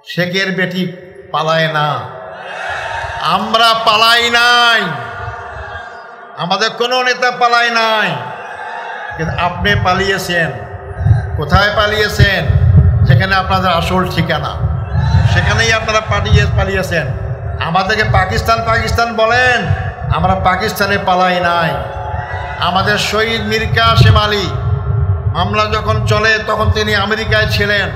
শেখের বেটি পালায় না, আমরা পালাই নাই, আমাদের কোনো নেতা পালায় নাই, কিন্তু আপনি পালিয়েছেন। কোথায় পালিয়েছেন? যেখানে আপনাদের আসল ঠিকানা, সেখানেই আপনারা পালিয়েছেন। আমাদেরকে পাকিস্তান পাকিস্তান বলেন, আমরা পাকিস্তানে পালাই নাই। আমাদের শহীদ মীর কাসেম আলী মামলা যখন চলে তখন তিনি আমেরিকায় ছিলেন।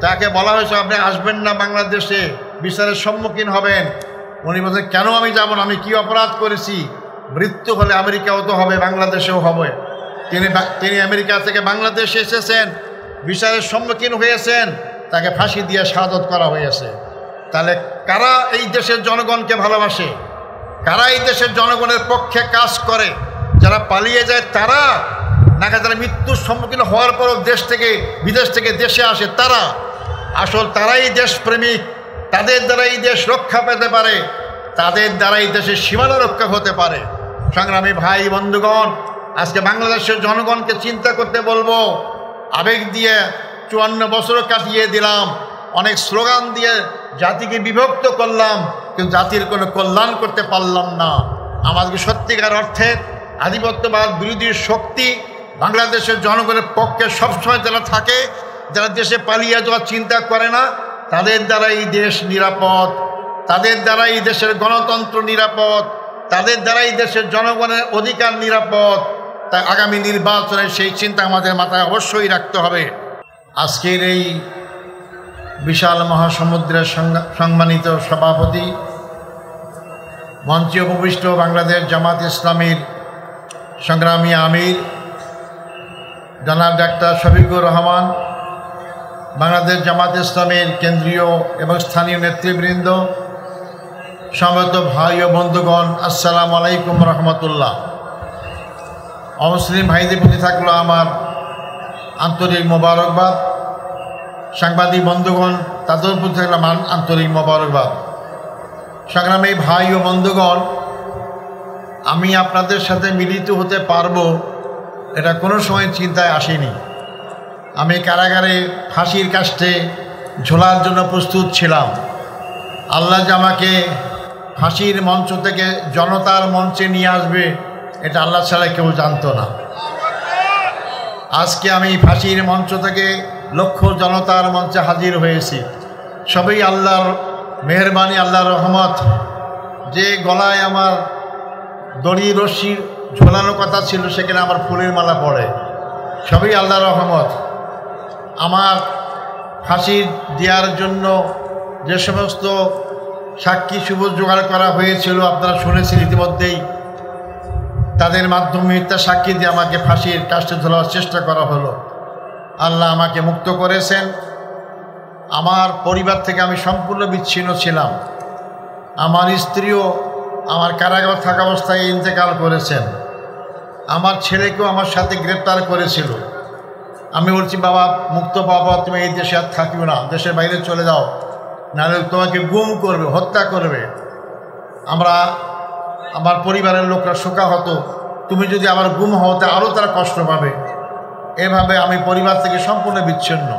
তাকে বলা হয়েছে আপনি আসবেন না বাংলাদেশে, বিচারের সম্মুখীন হবেন। উনি বলছেন কেন আমি যাব না, আমি কি অপরাধ করেছি? মৃত্যু হলে আমেরিকাও তো হবে, বাংলাদেশেও হবে। তিনি আমেরিকা থেকে বাংলাদেশে এসেছেন, বিচারের সম্মুখীন হয়েছেন, তাকে ফাঁসি দিয়ে শাহাদত করা হয়েছে। তাহলে কারা এই দেশের জনগণকে ভালোবাসে, কারা এই দেশের জনগণের পক্ষে কাজ করে? যারা পালিয়ে যায় তারা, নাকি যারা মৃত্যুর সম্মুখীন হওয়ার পরও দেশ থেকে বিদেশ থেকে দেশে আসে তারা? আসল তারাই দেশপ্রেমিক, তাদের দ্বারা এই দেশ রক্ষা পেতে পারে, তাদের দ্বারা এই দেশের সীমানা রক্ষা হতে পারে। সংগ্রামী ভাই বন্ধুগণ, আজকে বাংলাদেশের জনগণকে চিন্তা করতে বলবো। আবেগ দিয়ে 54 বছরও কাটিয়ে দিলাম, অনেক স্লোগান দিয়ে জাতিকে বিভক্ত করলাম, কিন্তু জাতির কোনো কল্যাণ করতে পারলাম না। আমাদেরকে সত্যিকার অর্থে আধিপত্যবাদ বিরোধী শক্তি বাংলাদেশের জনগণের পক্ষে সবসময় যারা থাকে, যারা দেশে পালিয়ে যাওয়ার চিন্তা করে না, তাদের দ্বারা এই দেশ নিরাপদ, তাদের দ্বারা এই দেশের গণতন্ত্র নিরাপদ, তাদের দ্বারা এই দেশের জনগণের অধিকার নিরাপদ। তাই আগামী নির্বাচনে সেই চিন্তা আমাদের মাথায় অবশ্যই রাখতে হবে। আজকের এই বিশাল মহাসমুদ্রের সম্মানিত সভাপতি, মঞ্চে উপবিষ্ট বাংলাদেশ জামাত ইসলামীর সংগ্রামী আমির জনাব ডাক্তার শফিকুর রহমান, বাংলাদেশ জামাত ইসলামীর কেন্দ্রীয় এবং স্থানীয় নেতৃবৃন্দ, সমবেত ভাই ও বন্ধুগণ, আসসালামু আলাইকুম রহমতুল্লাহ। অমুসলিম ভাইদের প্রতি থাকলো আমার আন্তরিক মোবারকবাদ। সাংবাদিক বন্ধুগণ, তাদের প্রতি থাকলো আমার আন্তরিক মোবারকবাদ। সংগ্রামী ভাই ও বন্ধুগণ, আমি আপনাদের সাথে মিলিত হতে পারবো এটা কোনো সময় চিন্তায় আসেনি। আমি কারাগারে ফাঁসির কাস্টে ঝোলার জন্য প্রস্তুত ছিলাম। আল্লাহ যে আমাকে ফাঁসির মঞ্চ থেকে জনতার মঞ্চে নিয়ে আসবে এটা আল্লাহ ছাড়া কেউ জানতো না। আজকে আমি ফাঁসির মঞ্চ থেকে লক্ষ জনতার মঞ্চে হাজির হয়েছি। সবই আল্লাহর মেহেরবানি, আল্লাহর রহমত। যে গলায় আমার দড়ি রশ্মি ঝোলানো কথা ছিল সেখানে আমার ফুলের মালা পড়ে, সবই আল্লাহর রহমত। আমার ফাঁসি দেওয়ার জন্য যে সমস্ত সাক্ষী সুবুজ জোগাড় করা হয়েছিল আপনারা শুনেছেন ইতিমধ্যেই, তাদের মাধ্যমে মিথ্যা সাক্ষী দিয়ে আমাকে ফাঁসির কাস্টে ঝোলার চেষ্টা করা হলো। আল্লাহ আমাকে মুক্ত করেছেন। আমার পরিবার থেকে আমি সম্পূর্ণ বিচ্ছিন্ন ছিলাম। আমার স্ত্রীও আমার কারাগার থাকা অবস্থায় ইন্তেকাল করেছেন। আমার ছেলেকেও আমার সাথে গ্রেপ্তার করেছিল। আমি বলছি বাবা, মুক্ত বাবা, তুমি এই দেশে আর থাকিও না, দেশের বাইরে চলে যাও, নাহলে তোমাকে গুম করবে, হত্যা করবে। আমার পরিবারের লোকরা শোকা হতো, তুমি যদি আবার গুম হতে আরও তারা কষ্ট পাবে। এভাবে আমি পরিবার থেকে সম্পূর্ণ বিচ্ছিন্ন।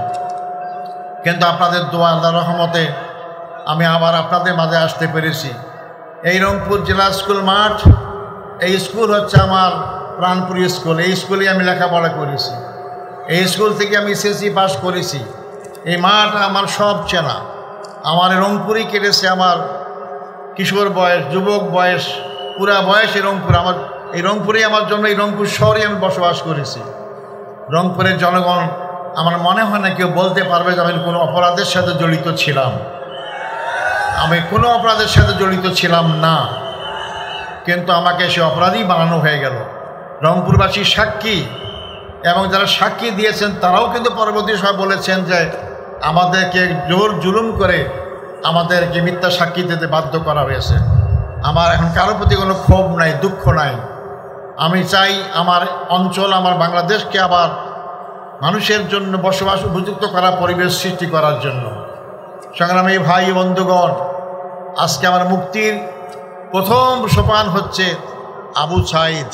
কিন্তু আপনাদের দোয়া, আল্লাহর রহমতে আমি আবার আপনাদের মাঝে আসতে পেরেছি। এই রংপুর জেলা স্কুল মাঠ, এই স্কুল হচ্ছে আমার প্রাণপ্রিয় স্কুল। এই স্কুলেই আমি লেখাপড়া করেছি, এই স্কুল থেকে আমি এসএসসি পাস করেছি। এই মাঠ আমার সব চেনা। আমার রংপুরই কেটেছে আমার কিশোর বয়স, যুবক বয়স, পুরা বয়স এই রংপুর। এই রংপুরেই আমার জন্য, এই রংপুর শহরে আমি বসবাস করেছি। রংপুরের জনগণ, আমার মনে হয় না কেউ বলতে পারবে যে আমি কোনো অপরাধের সাথে জড়িত ছিলাম। আমি কোনো অপরাধের সাথে জড়িত ছিলাম না, কিন্তু আমাকে সে অপরাধী বানানো হয়ে গেল। রংপুরবাসী সাক্ষী, এবং যারা সাক্ষী দিয়েছেন তারাও কিন্তু পরবর্তী সময় বলেছেন যে আমাদেরকে জোর জুলুম করে আমাদেরকে মিথ্যা সাক্ষী দিতে বাধ্য করা হয়েছে। আমার এখন কারোর প্রতি কোনো ক্ষোভ নাই, দুঃখ নাই। আমি চাই আমার অঞ্চল, আমার বাংলাদেশকে আবার মানুষের জন্য বসবাস উপযুক্ত করা, পরিবেশ সৃষ্টি করার জন্য। সংগ্রামী ভাই বন্ধুগণ, আজকে আমার মুক্তির প্রথম সোপান হচ্ছে আবু সাঈদ,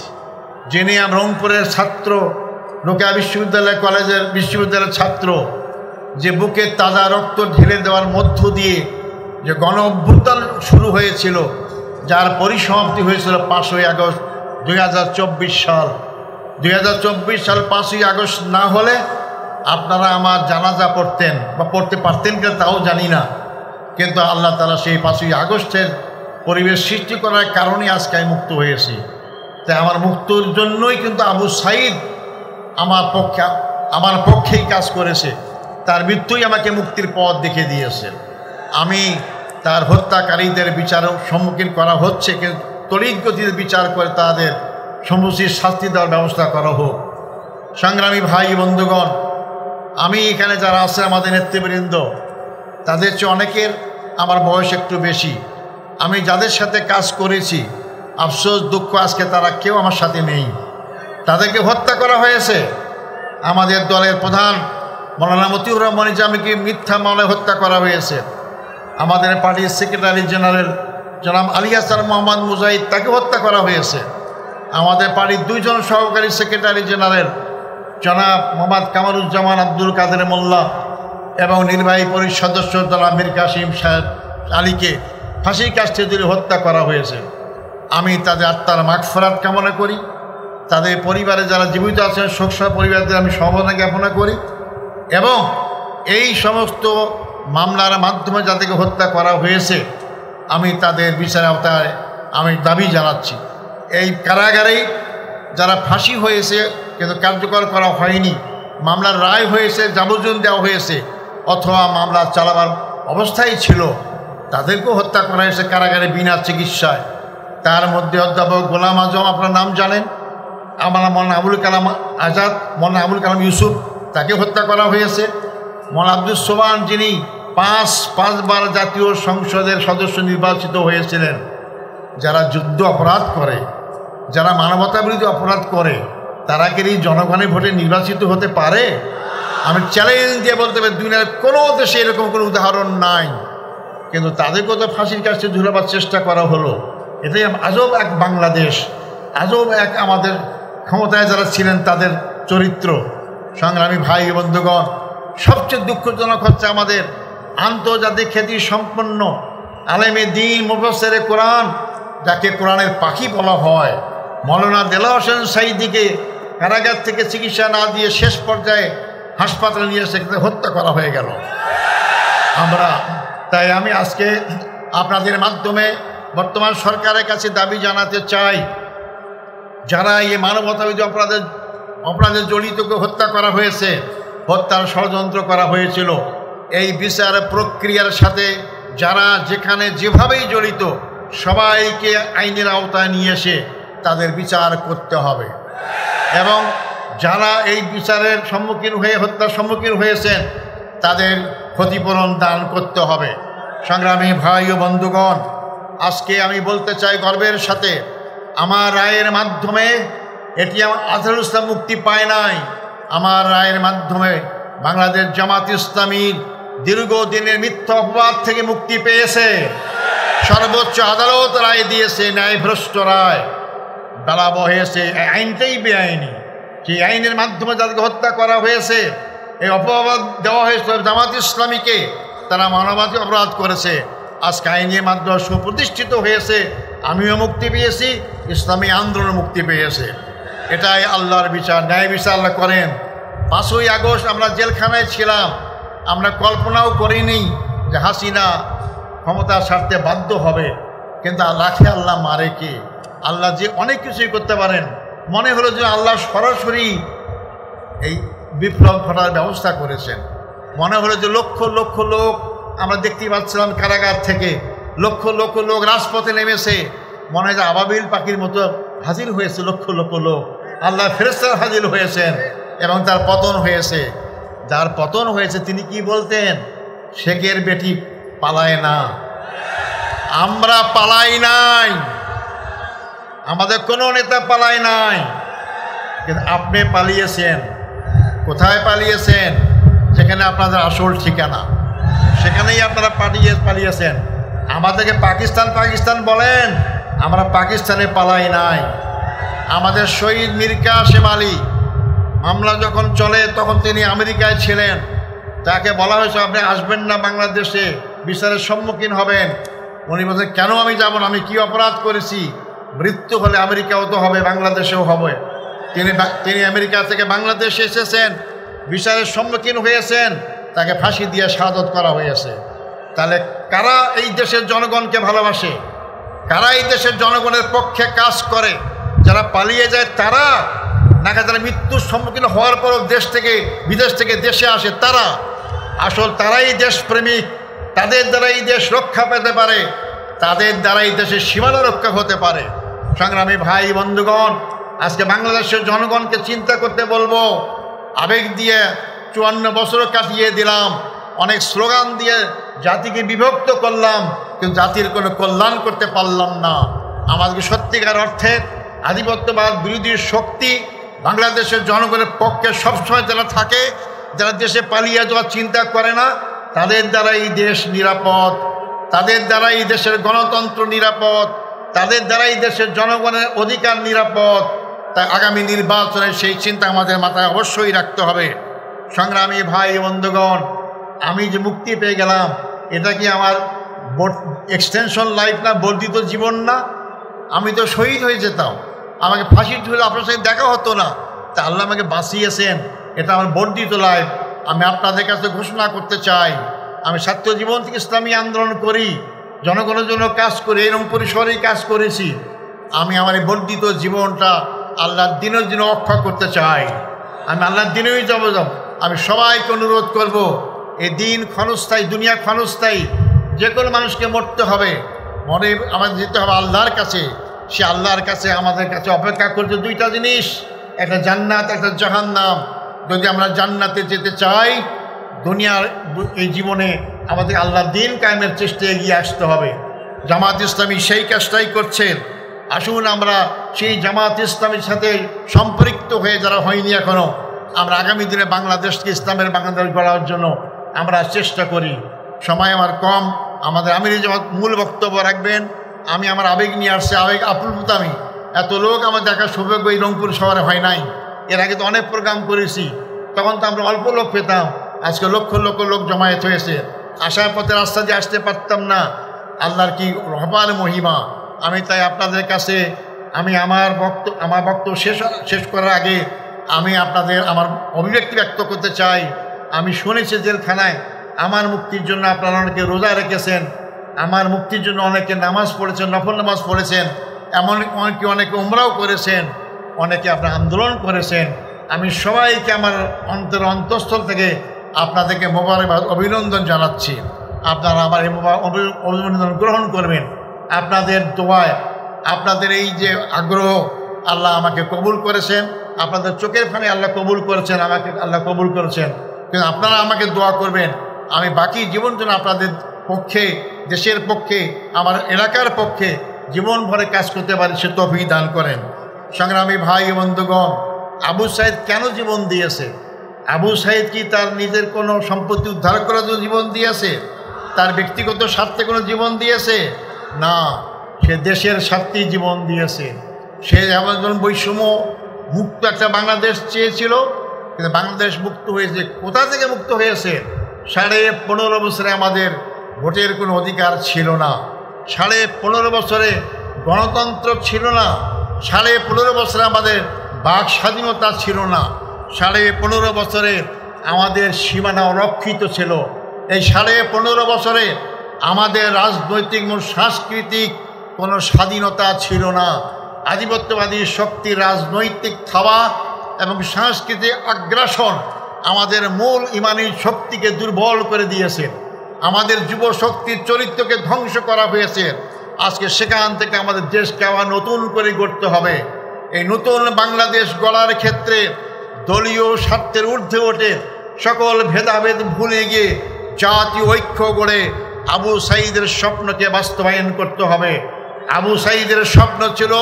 যিনি রংপুরের ছাত্র, রোকেয়া বিশ্ববিদ্যালয় বিশ্ববিদ্যালয়ের ছাত্র। যে বুকে তাজা রক্ত ঢেলে দেওয়ার মধ্য দিয়ে যে গণ অভ্যুত্থান শুরু হয়েছিল, যার পরিসমাপ্তি হয়েছিল 5ই আগস্ট 2024 সাল। 2024 সাল 5ই আগস্ট না হলে আপনারা আমার জানাজা পড়তেন বা পড়তে পারতেন কিনা তাও জানি না, কিন্তু আল্লাহ তাআলা সেই 5ই আগস্টের পরিবেশ সৃষ্টি করার কারণে আজকে আমি মুক্ত হয়েছি। তাই আমার মুক্তর জন্যই কিন্তু আবু সাঈদ আমার পক্ষেই কাজ করেছে, তার মৃত্যুই আমাকে মুক্তির পথ দেখিয়ে দিয়েছে। আমি তার হত্যাকারীদের বিচারও সম্মুখীন করা হচ্ছে, কিন্তু তড়িৎ গতিতে বিচার করে তাদের সমুচিত শাস্তি দেওয়ার ব্যবস্থা করা হোক। সংগ্রামী ভাই বন্ধুগণ, আমি এখানে যারা আছে আমাদের নেতৃবৃন্দ, তাদের চেয়ে অনেকের আমার বয়স একটু বেশি। আমি যাদের সাথে কাজ করেছি, আফসোস দুঃখ আজকে তারা কেউ আমার সাথে নেই। তাদেরকে হত্যা করা হয়েছে। আমাদের দলের প্রধান মৌলানা মতিউর রহমান নিজামীকে মিথ্যা মামলায় হত্যা করা হয়েছে। আমাদের পার্টির সেক্রেটারি জেনারেল জনাব আলী হাসান মোহাম্মদ মুজাহিদ, তাকে হত্যা করা হয়েছে। আমাদের পার্টির 2 জন সহকারী সেক্রেটারি জেনারেল জনাব মোহাম্মদ কামারুজ্জামান আব্দুল কাদের মোল্লা এবং নির্বাহী পরিষদ সদস্য জনাব মীর কাসিম সাহেব আলীকে ফাঁসির কাস্টে দিয়ে হত্যা করা হয়েছে। আমি তাদের আত্মার মাগফিরাত কামনা করি। তাদের পরিবারে যারা জীবিত আছেন শোকসহ পরিবারদের আমি সমবেদনা জ্ঞাপনা করি, এবং এই সমস্ত মামলার মাধ্যমে যাদেরকে হত্যা করা হয়েছে আমি তাদের বিচার আওতায় আমি দাবি জানাচ্ছি। এই কারাগারেই যারা ফাঁসি হয়েছে কিন্তু কার্যকর করা হয়নি, মামলার রায় হয়েছে, যাবজ্জীবন দেওয়া হয়েছে, অথবা মামলা চালাবার অবস্থায় ছিল, তাদেরকেও হত্যা করা হয়েছে কারাগারে বিনা চিকিৎসায়। তার মধ্যে অধ্যাপক গোলাম আজম, আপনার নাম জানেন, আমার মৌলানা আবুল কালাম আজাদ, মৌলানা আবুল কালাম ইউসুফ, তাকে হত্যা করা হয়েছে। মৌলানা আব্দুস সোবহান, যিনি 5 বার জাতীয় সংসদের সদস্য নির্বাচিত হয়েছিলেন। যারা যুদ্ধ অপরাধ করে, যারা মানবতা বিরোধী অপরাধ করে, তারা কি এই জনগণের ভোটে নির্বাচিত হতে পারে? আমি চ্যালেঞ্জ দিয়ে বলতে পারি দুনিয়ার কোনো দেশে এরকম কোনো উদাহরণ নাই, কিন্তু তাদেরকেও তো ফাঁসির কাছে ঝুলাবার চেষ্টা করা হলো। এটাই আজব এক বাংলাদেশ, আজব এক আমাদের ক্ষমতায় যারা ছিলেন তাদের চরিত্র। সংগ্রামী ভাই বন্ধুগণ, সবচেয়ে দুঃখজনক হচ্ছে আমাদের আন্তর্জাতিক খ্যাতি সম্পন্ন আলেমে দ্বীন মুফাসসিরে কোরআন, যাকে কোরআনের পাখি বলা হয়, মৌলানা দেলাওয়ার হোসেন সাঈদীকে কারাগার থেকে চিকিৎসা না দিয়ে শেষ পর্যায়ে হাসপাতালে নিয়ে সেখানে হত্যা করা হয়ে গেল। তাই আমি আজকে আপনাদের মাধ্যমে বর্তমান সরকারের কাছে দাবি জানাতে চাই, যারা এই মানবতাবিরোধী অপরাধে জড়িতকে হত্যা করা হয়েছে, হত্যার ষড়যন্ত্র করা হয়েছিল, এই বিচার প্রক্রিয়ার সাথে যারা যেখানে যেভাবেই জড়িত সবাইকে আইনের আওতায় নিয়ে এসে তাদের বিচার করতে হবে, এবং যারা এই বিচারের সম্মুখীন হয়ে হত্যার সম্মুখীন হয়েছেন তাদের ক্ষতিপূরণ দান করতে হবে। সংগ্রামী ভাই ও বন্ধুগণ, আজকে আমি বলতে চাই গর্বের সাথে, আমার রায়ের মাধ্যমে এটি আমার আজহারুল ইসলাম মুক্তি পায় নাই, আমার রায়ের মাধ্যমে বাংলাদেশ জামাত ইসলামীর দীর্ঘদিনের মিথ্যা অপবাদ থেকে মুক্তি পেয়েছে। সর্বোচ্চ আদালত রায় দিয়েছে, ন্যায়ভ্রষ্ট রায়, বেলা বহেছে, আইনটাই বেআইনি। সেই আইনের মাধ্যমে যাদেরকে হত্যা করা হয়েছে, এই অপবাদ দেওয়া হয়েছে জামাত ইসলামীকে, তারা মানবাধিকার অপরাধ করেছে। আজকে আইনের মাধ্যমে সুপ্রতিষ্ঠিত হয়েছে, আমিও মুক্তি পেয়েছি, ইসলামী আন্দোলন মুক্তি পেয়েছে। এটাই আল্লাহর বিচার, ন্যায় বিচার আল্লাহ করেন। 5ই আগস্ট আমরা জেলখানায় ছিলাম, আমরা কল্পনাও করিনি যে হাসিনা ক্ষমতা ছাড়তে বাধ্য হবে, কিন্তু রাখে আল্লাহ মারে কে? আল্লাহ যে অনেক কিছুই করতে পারেন। মনে হলো যে আল্লাহ সরাসরি এই বিপ্লব ঘটার ব্যবস্থা করেছেন। মনে হলো যে লক্ষ লক্ষ লোক আমরা দেখতে পাচ্ছিলাম কারাগার থেকে, লক্ষ লক্ষ লোক রাজপথে নেমেছে, মনে হয় যে আবাবিল পাখির মতো হাজির হয়েছে লক্ষ লক্ষ লোক। আল্লাহ ফেরেশতারা হাজির হয়েছেন এবং তার পতন হয়েছে। যার পতন হয়েছে তিনি কি বলতেন? শেখের বেটি পালায় না, আমরা পালাই নাই, আমাদের কোনো নেতা পালায় নাই, কিন্তু আপনি পালিয়েছেন। কোথায় পালিয়েছেন? যেখানে আপনাদের আসল ঠিকানা, সেখানেই আপনারা পালিয়েছেন। আমাদেরকে পাকিস্তান পাকিস্তান বলেন, আমরা পাকিস্তানে পালাই নাই। আমাদের শহীদ মীর কাসেম আলী মামলা যখন চলে তখন তিনি আমেরিকায় ছিলেন, তাকে বলা হয়েছে আপনি আসবেন না বাংলাদেশে, বিচারের সম্মুখীন হবেন। উনি বলছেন কেন আমি যাব না, আমি কি অপরাধ করেছি? মৃত্যু হলে আমেরিকাও তো হবে, বাংলাদেশেও হবে। তিনি আমেরিকা থেকে বাংলাদেশে এসেছেন, বিচারের সম্মুখীন হয়েছেন, তাকে ফাঁসি দিয়ে শাহাদত করা হয়েছে। তাহলে কারা এই দেশের জনগণকে ভালোবাসে, কারা এই দেশের জনগণের পক্ষে কাজ করে? যারা পালিয়ে যায় তারা, নাকি যারা মৃত্যুর সম্মুখীন হওয়ার পরও বিদেশ থেকে দেশে আসে তারা? আসল তারাই দেশপ্রেমিক, তাদের দ্বারা এই দেশ রক্ষা পেতে পারে, তাদের দ্বারা এই দেশের সীমানা রক্ষা হতে পারে। সংগ্রামী ভাই বন্ধুগণ, আজকে বাংলাদেশের জনগণকে চিন্তা করতে বলবো। আবেগ দিয়ে 54 বছরও কাটিয়ে দিলাম, অনেক স্লোগান দিয়ে জাতিকে বিভক্ত করলাম, কিন্তু জাতির কোনো কল্যাণ করতে পারলাম না। আমাদেরকে সত্যিকার অর্থে আধিপত্যবাদ বিরোধী শক্তি বাংলাদেশের জনগণের পক্ষে সবসময় যারা থাকে, যারা দেশে পালিয়ে যাওয়ার চিন্তা করে না, তাদের দ্বারা এই দেশ নিরাপদ, তাদের দ্বারা এই দেশের গণতন্ত্র নিরাপদ, তাদের দ্বারা এই দেশের জনগণের অধিকার নিরাপদ। তাই আগামী নির্বাচনে সেই চিন্তা আমাদের মাথায় অবশ্যই রাখতে হবে। সংগ্রামী ভাই বন্ধুগণ, আমি যে মুক্তি পেয়ে গেলাম, এটা কি আমার এক্সটেনশন লাইফ না, বর্ধিত জীবন না? আমি তো শহীদ হয়ে যেতাম, আমাকে ফাঁসির ঝুলে আপনার সাথে দেখা হতো না। তা আল্লাহ আমাকে বাঁচিয়েছেন, এটা আমার বর্ধিত লাইফ। আমি আপনাদের কাছে ঘোষণা করতে চাই, আমি ছাত্র জীবন থেকে ইসলামী আন্দোলন করি, জনগণের জন্য কাজ করি, এরকম পরিসরেই কাজ করেছি। আমি আমার এই বর্ধিত জীবনটা আল্লাহর দিনের জন্য অক্ষয় করতে চাই। আমি আল্লাহর দিনেই যাব। আমি সবাইকে অনুরোধ করব, এই দিন ক্ষণস্থায়ী, দুনিয়া ক্ষণস্থায়ী, যে কোনো মানুষকে মরতে হবে, মরে আমাদের যেতে হবে আল্লাহর কাছে। সে আল্লাহর কাছে আমাদের কাছে অপেক্ষা করছে দুইটা জিনিস, একটা জান্নাত, একটা জাহান্নাম। যদি আমরা জান্নাতে যেতে চাই, দুনিয়ার এই জীবনে আমাদের আল্লাহর দিন কায়েমের চেষ্টায় এগিয়ে আসতে হবে। জামাত ইসলামী সেই কাজটাই করছেন। আসুন আমরা সেই জামাত ইসলামীর সাথে সম্পৃক্ত হয়ে, যারা হয়নি এখনও, আমরা আগামী দিনে বাংলাদেশকে ইসলামের বাংলাদেশ গড়ার জন্য আমরা চেষ্টা করি। সময় আমার কম, আমাদের আমির জামাত মূল বক্তব্য রাখবেন। আমি আমার আবেগ নিয়ে আসছি, আবেগ আপ্লুত। আমি এত লোক আমার দেখার সৌভাগ্য এই রংপুর শহরে হয় নাই। এর আগে তো অনেক প্রোগ্রাম করেছি, তখন তো আমরা অল্প লোক পেতাম, আজকে লক্ষ লক্ষ লোক জমায়েত হয়েছে। আসার পথে রাস্তা দিয়ে আসতে পারতাম না, আল্লাহর কি রহমান মহিমা। আমি তাই আপনাদের কাছে আমার বক্তব্য শেষ করার আগে আমি আপনাদের আমার অভিব্যক্তি ব্যক্ত করতে চাই। আমি শুনেছি জেলখানায় আমার মুক্তির জন্য আপনারা অনেকে রোজা রেখেছেন, আমার মুক্তির জন্য অনেকে নামাজ পড়েছেন, নফল নামাজ পড়েছেন, অনেকে উমরাও করেছেন, অনেকে আপনার আন্দোলন করেছেন। আমি সবাইকে আমার অন্তঃস্থল থেকে আপনাদেরকে মোবারকবাদ, অভিনন্দন জানাচ্ছি। আপনারা আমার এই অভিনন্দন গ্রহণ করবেন। আপনাদের দোয়ায়, আপনাদের এই যে আগ্রহ, আল্লাহ আমাকে কবুল করেছেন। আপনাদের চোখের ফানে আল্লাহ কবুল করেছেন, আমাকে আল্লাহ কবুল করেছেন। কিন্তু আপনারা আমাকে দোয়া করবেন, আমি বাকি জীবন যেন আপনাদের পক্ষে, দেশের পক্ষে, আমার এলাকার পক্ষে জীবন ভরে কাজ করতে পারি, সে তৌফিক দান করেন। সংগ্রামী ভাই বন্ধুগণ, আবু সাইদ কেন জীবন দিয়েছে? আবু সাইদ কি তার নিজের কোনো সম্পত্তি উদ্ধার করার জন্য জীবন দিয়েছে? তার ব্যক্তিগত স্বার্থে কোনো জীবন দিয়েছে? না, সে দেশের স্বার্থেই জীবন দিয়েছে। সে যেমন বৈষম্য মুক্ত একটা বাংলাদেশ চেয়েছিল, কিন্তু বাংলাদেশ মুক্ত হয়েছে। কোথা থেকে মুক্ত হয়েছে? 15.5 বছরে আমাদের ভোটের কোনো অধিকার ছিল না, 15.5 বছরে গণতন্ত্র ছিল না, 15.5 বছরে আমাদের বাক স্বাধীনতা ছিল না, 15.5 বছরে আমাদের সীমানা অরক্ষিত ছিল। এই 15.5 বছরে আমাদের রাজনৈতিক ও সাংস্কৃতিক কোনো স্বাধীনতা ছিল না। আধিপত্যবাদী শক্তির রাজনৈতিক থাবা এবং সাংস্কৃতিক আগ্রাসন আমাদের মূল ইমানি শক্তিকে দুর্বল করে দিয়েছে, আমাদের যুব শক্তির চরিত্রকে ধ্বংস করা হয়েছে। আজকে সেখান থেকে আমাদের দেশকে আবার নতুন করে গড়তে হবে। এই নতুন বাংলাদেশ গড়ার ক্ষেত্রে দলীয় স্বার্থের ঊর্ধ্বে ওঠে সকল ভেদাভেদ ভুলে গিয়ে জাতীয় ঐক্য গড়ে আবু সাঈদের স্বপ্নকে বাস্তবায়ন করতে হবে। আবু সাঈদের স্বপ্ন ছিল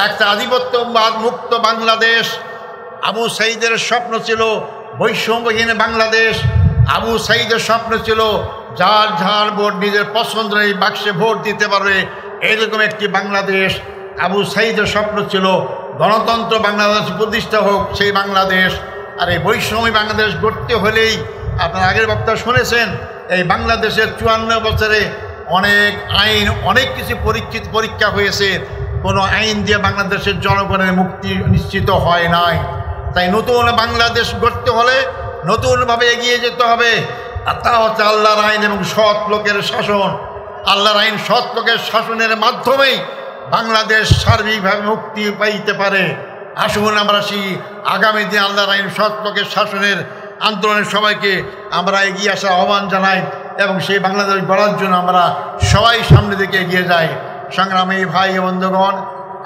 একটা আধিপত্যবাদ মুক্ত বাংলাদেশ, আবু সাঈদের স্বপ্ন ছিল বৈষম্যহীন বাংলাদেশ, আবু সাঈদের স্বপ্ন ছিল যার ভোট নিজের পছন্দের এই বাক্সে ভোট দিতে পারবে এরকম একটি বাংলাদেশ। আবু সাঈদের স্বপ্ন ছিল গণতন্ত্র বাংলাদেশ প্রতিষ্ঠা হোক সেই বাংলাদেশ। আর এই বৈষম্য বাংলাদেশ গড়তে হলেই আপনারা আগের বক্তা শুনেছেন এই বাংলাদেশের 54 বছরে অনেক আইন, অনেক কিছু পরীক্ষা হয়েছে, কোনো আইন দিয়ে বাংলাদেশের জনগণের মুক্তি নিশ্চিত হয় নাই। তাই নতুন বাংলাদেশ গড়তে হলে নতুনভাবে এগিয়ে যেতে হবে। আর তা হচ্ছে আল্লাহর আইন এবং সৎ লোকের শাসন। আল্লাহর আইন সৎ লোকের শাসনের মাধ্যমেই বাংলাদেশ সার্বিকভাবে মুক্তি পাইতে পারে। আসুন আমরা সেই আগামী দিন আল্লাহর আইন সৎ লোকের শাসনের আন্দোলনের সবাইকে আমরা এগিয়ে আসার আহ্বান জানাই এবং সেই বাংলাদেশ গড়ার জন্য আমরা সবাই সামনে দিকে এগিয়ে যাই। সংগ্রামী ভাই বন্ধুগণ,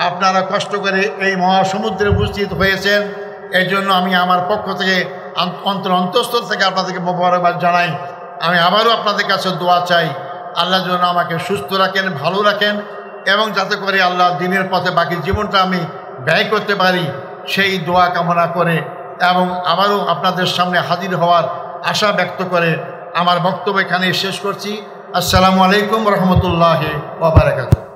আপনারা কষ্ট করে এই মহাসমুদ্রে উপস্থিত হয়েছেন, এই জন্য আমি আমার পক্ষ থেকে অন্তঃস্থল থেকে আপনাদেরকে মোবারকবাদ জানাই। আমি আবারও আপনাদের কাছে দোয়া চাই, আল্লাহ যেন আমাকে সুস্থ রাখেন, ভালো রাখেন এবং যাতে করে আল্লাহ দিনের পথে বাকি জীবনটা আমি ব্যয় করতে পারি, সেই দোয়া কামনা করে এবং আবারও আপনাদের সামনে হাজির হওয়ার আশা ব্যক্ত করে আমার বক্তব্য এখানে শেষ করছি। আসসালামু আলাইকুম রহমতুল্লাহ ওয়া বারাকাতুহু।